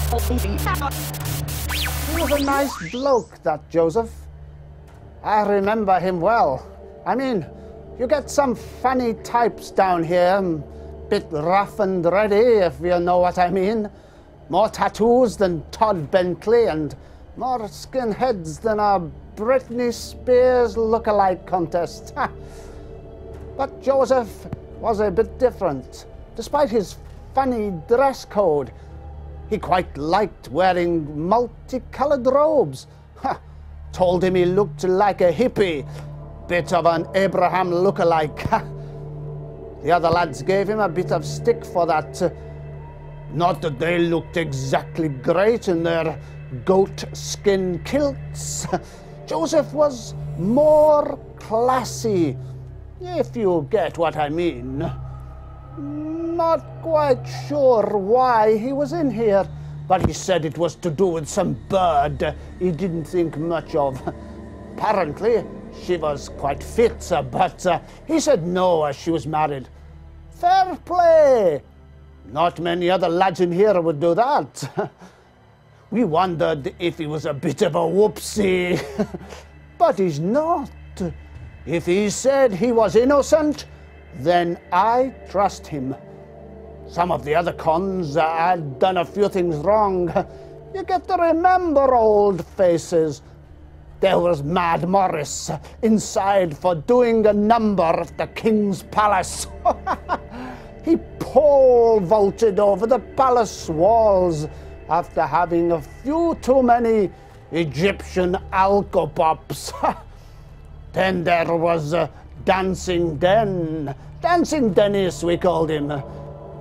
He was a nice bloke, that Joseph. I remember him well. I mean, you get some funny types down here, bit rough and ready, if you know what I mean. More tattoos than Todd Bentley and more skinheads than a Britney Spears look-alike contest. But Joseph was a bit different. Despite his funny dress code, he quite liked wearing multicolored robes. Told him he looked like a hippie, bit of an Abraham look-alike. The other lads gave him a bit of stick for that. Not that they looked exactly great in their goat skin kilts. Joseph was more classy, if you get what I mean. Not quite sure why he was in here, but he said it was to do with some bird he didn't think much of. Apparently, she was quite fit, but he said no, as she was married. Fair play! Not many other lads in here would do that. We wondered if he was a bit of a whoopsie, but he's not. If he said he was innocent, then I trust him. Some of the other cons had done a few things wrong. You get to remember old faces. There was Mad Morris inside for doing a number at the King's Palace. He pole vaulted over the palace walls after having a few too many Egyptian alcopops. Then there was Dancing Dennis, we called him.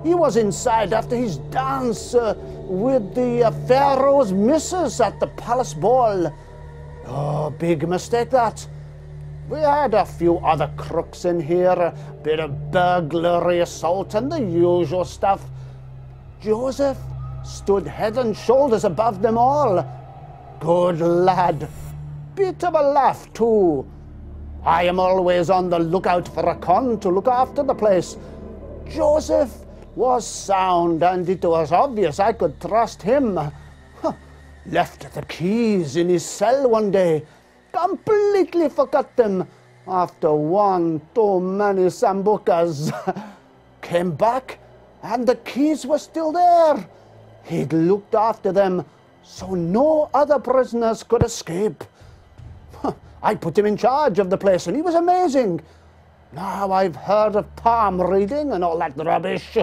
He was inside after his dance with the Pharaoh's missus at the palace ball. Oh, big mistake that. We had a few other crooks in here, a bit of burglary, assault, and the usual stuff. Joseph stood head and shoulders above them all. Good lad. Bit of a laugh, too. I am always on the lookout for a con to look after the place. Joseph was sound, and it was obvious I could trust him. Left the keys in his cell one day. Completely forgot them after one too many sambucas. Came back, and the keys were still there. He'd looked after them so no other prisoners could escape. I put him in charge of the place, and he was amazing. Now I've heard of palm reading and all that rubbish.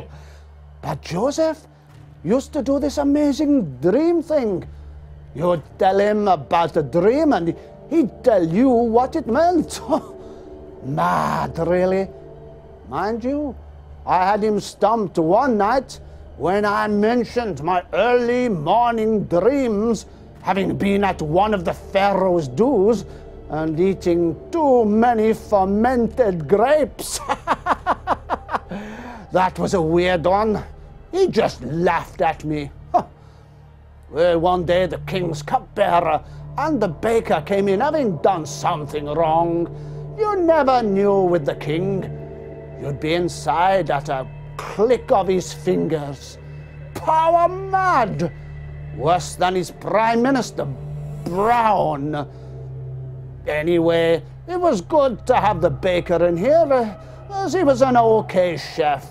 But Joseph used to do this amazing dream thing. You'd tell him about a dream, and he'd tell you what it meant. Mad, really. Mind you, I had him stumped one night when I mentioned my early morning dreams, having been at one of the Pharaoh's do's and eating too many fermented grapes. That was a weird one. He just laughed at me. Well, one day the king's cupbearer and the baker came in having done something wrong. You never knew with the king. You'd be inside at a click of his fingers. Power mad! Worse than his prime minister, Brown. Anyway, it was good to have the baker in here, as he was an okay chef.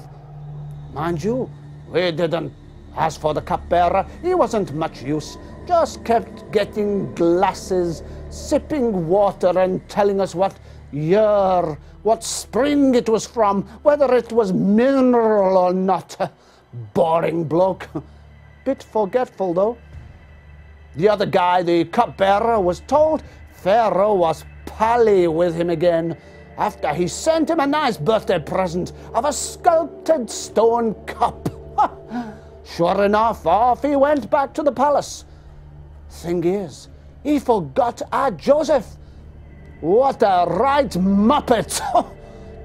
Mind you, we didn't. As for the cupbearer, he wasn't much use. Just kept getting glasses, sipping water, and telling us what year, what spring it was from, whether it was mineral or not. Boring bloke. Bit forgetful, though. The other guy, the cupbearer, was told Pharaoh was pally with him again after he sent him a nice birthday present of a sculpted stone cup. Sure enough, off he went back to the palace. Thing is, he forgot our Joseph. What a right muppet.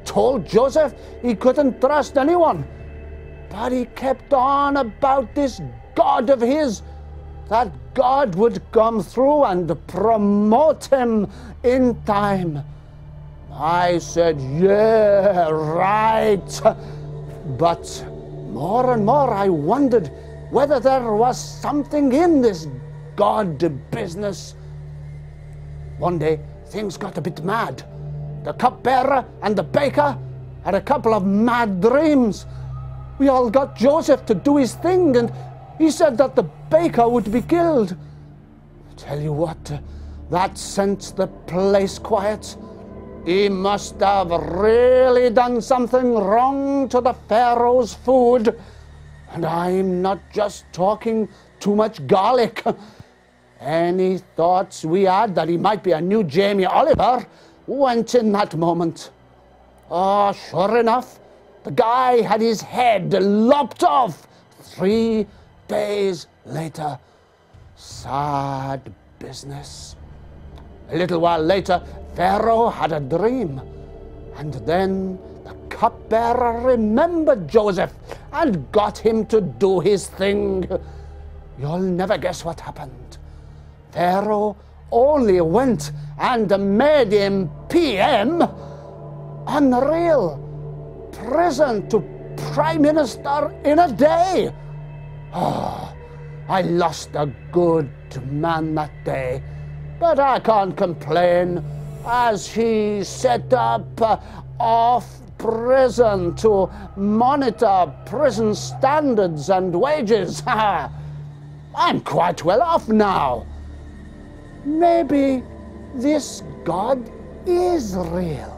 Told Joseph he couldn't trust anyone. But he kept on about this God of his, that God would come through and promote him in time. I said, yeah, right. But more and more I wondered whether there was something in this God business. One day, things got a bit mad. The cupbearer and the baker had a couple of mad dreams. We all got Joseph to do his thing, and he said that the baker would be killed. Tell you what, that sent the place quiet. He must have really done something wrong to the Pharaoh's food. And I'm not just talking too much garlic. Any thoughts we had that he might be a new Jamie Oliver went in that moment. Oh, sure enough, the guy had his head lopped off 3 days later. Sad business. A little while later, Pharaoh had a dream. And then the cupbearer remembered Joseph and got him to do his thing. You'll never guess what happened. Pharaoh only went and made him PM. Unreal. Prison to Prime Minister in a day. Oh, I lost a good man that day. But I can't complain, as he set up off prison to monitor prison standards and wages. I'm quite well off now. Maybe this God is real.